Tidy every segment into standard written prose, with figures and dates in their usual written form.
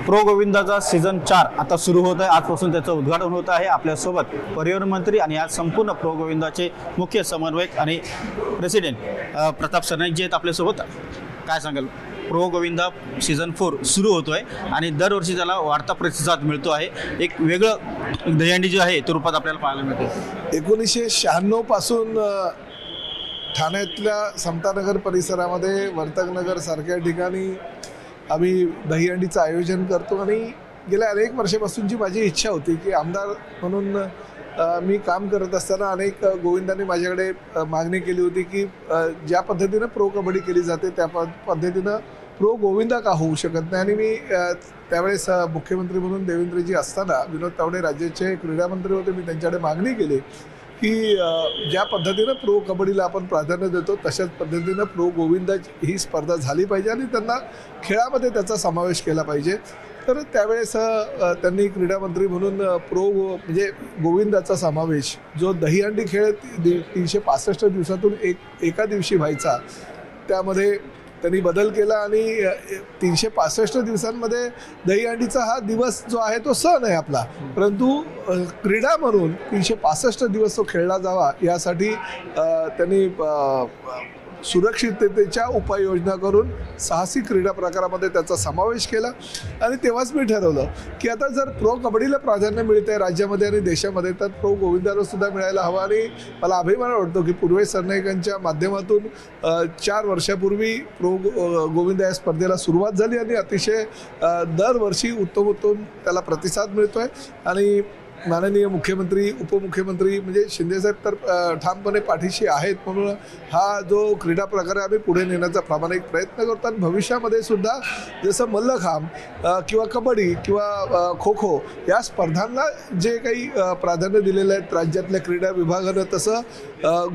Pro गोविंदाचा season 4 आता सुरू होत आहे। आजपासून त्याचं उद्घाटन होत आहे। आपल्यासोबत पर्यावरण मंत्री आणि आज संपूर्ण प्रो गोविंदाचे मुख्य समन्वयक आणि प्रेसिडेंट प्रताप सरनाईक जे आहेत आपल्यासोबत। काय सांगाल, प्रो गोविंदा सीझन 4 सुरू होतोय आणि दरवर्षी त्याला वाढता प्रतिसाद मिळतो आहे। एक वेगळं दहीहंडी जे आहे ते रूपात आपल्याला पाहायला मिळते। 1996 पासून ठाण्यातल्या समतानगर परिसरामध्ये वर्तकनगर सारख्या ठिकाणी आम्ही दहीहंडीचं आयोजन करतो आणि गेल्या अनेक वर्षापासूनची माझी इच्छा होती की आमदार म्हणून मी काम करत असताना अनेक गोविंदांनी माझ्याकडे मागणी केली होती की ज्या पद्धतीनं प्रो कबड्डी केली जाते त्या पद्धतीनं प्रो गोविंदा का होऊ शकत नाही। आणि मी त्यावेळेस मुख्यमंत्री म्हणून देवेंद्रजी असताना विनोद तावडे राज्याचे क्रीडा मंत्री होते, मी त्यांच्याकडे मागणी केली की ज्या पद्धतीनं प्रो कबड्डीला आपण प्राधान्य देतो तशाच पद्धतीनं प्रो गोविंदा ही स्पर्धा झाली पाहिजे आणि त्यांना खेळामध्ये त्याचा समावेश केला पाहिजे। तर त्यावेळेस त्यांनी क्रीडा मंत्री म्हणून म्हणजे गोविंदाचा समावेश जो दहीहंडी खेळ 365 दिवसातून एका दिवशी व्हायचा त्यामध्ये त्यांनी बदल केला आणि 365 दिवसांमध्ये दहीहंडीचा हा दिवस जो आहे तो सण आहे आपला, परंतु क्रीडा म्हणून 365 दिवस तो खेळला जावा यासाठी त्यांनी सुरक्षिततेच्या उपाययोजना करून साहसी क्रीडा प्रकारामध्ये त्याचा समावेश केला। आणि तेव्हाच मी ठरवलं की आता जर प्रो कबड्डीला प्राधान्य मिळतं आहे राज्यामध्ये आणि देशामध्ये तर प्रो गोविंदाला सुद्धा मिळायला हवं। आणि मला अभिमान वाटतो की पूर्वेश सरनाईकांच्या माध्यमातून 4 वर्षापूर्वी प्रो गोविंदा या स्पर्धेला सुरुवात झाली आणि अतिशय दरवर्षी उत्तम त्याला प्रतिसाद मिळतो आहे। आणि माननीय मुख्यमंत्री उपमुख्यमंत्री म्हणजे शिंदेसाहेब तर ठामपणे पाठीशी आहेत, म्हणून हा जो क्रीडा प्रकार आम्ही पुढे नेण्याचा प्रामाणिक प्रयत्न करतो। आणि भविष्यामध्ये सुद्धा जसं मल्लखांब किंवा कबड्डी किंवा खो खो या स्पर्धांना जे काही प्राधान्य दिलेलं आहे राज्यातल्या क्रीडा विभागानं तसं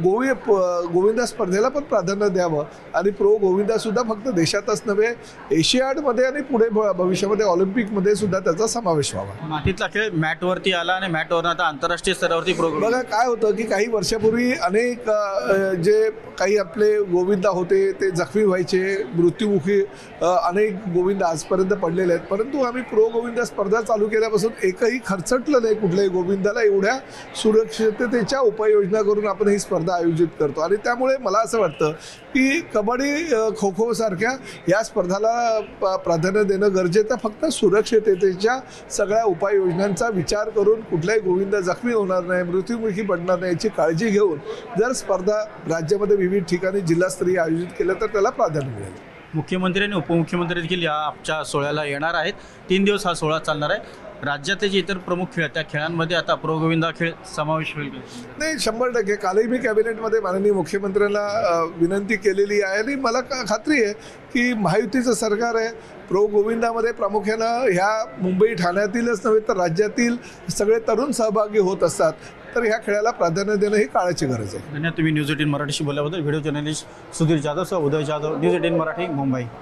गोविंदा स्पर्धेला पण प्राधान्य द्यावं आणि प्रो गोविंदासुद्धा फक्त देशातच नव्हे एशियाडमध्ये आणि पुढे भविष्यामध्ये ऑलिम्पिकमध्ये सुद्धा त्याचा समावेश व्हावा। मातीतला खेळ मॅटवरती आला आणि मॅटवर आता आंतरराष्ट्रीय स्तरावरती प्रोग्राम बघा काय होतं की काही वर्षापूर्वी अनेक जे काही आपले गोविंदा होते ते जखमी व्हायचे, मृत्युमुखी अनेक गोविंदा आजपर्यंत पडलेले आहेत, परंतु आम्ही प्रो गोविंदा स्पर्धा चालू केल्यापासून एकही खर्चटलं नाही कुठल्याही गोविंदाला। एवढ्या सुरक्षिततेच्या उपाययोजना करून आपण ही स्पर्धा आयोजित करतो आणि त्यामुळे मला असं वाटतं की कबड्डी खो खो सारख्या या स्पर्धाला प्राधान्य देणं गरजेचं, फक्त सुरक्षिततेच्या सगळ्या उपाययोजनांचा विचार करून कुठलाही गोविंदा जखमी होणार नाही, मृत्युमुखी पडणार नाही याची काळजी घेऊन जर स्पर्धा राज्यामध्ये विविध ठिकाणी जिल्हास्तरीय आयोजित केलं तर त्याला प्राधान्य मिळेल। मुख्यमंत्री आणि उपमुख्यमंत्री देखील या आजच्या सोहळ्याला येणार आहेत। 3 दिवस हा सोहळा चालणार आहे। राज्यातले जे इतर प्रमुख खेळ त्या खेळांमध्ये आता प्रो गोविंदा खेळ समावेश होईल नाही 100%। कालही मी कॅबिनेटमध्ये माननीय मुख्यमंत्र्यांना विनंती केलेली आहे आणि मला खात्री आहे की महायुतीचं सरकार आहे। प्रो गोविंदामध्ये प्रामुख्यानं ह्या मुंबई ठाण्यातीलच नव्हे तर राज्यातील सगळे तरुण सहभागी होत असतात, तर ह्या खेळाला प्राधान्य देणं ही काळाची गरज आहे। धन्यवाद तुम्ही न्यूज 18 मराठीशी बोलल्याबद्दल। व्हिडिओ जर्नलिस्ट सुधीर जाधव सह उदय जाधव, न्यूज 18 मराठी, मुंबई।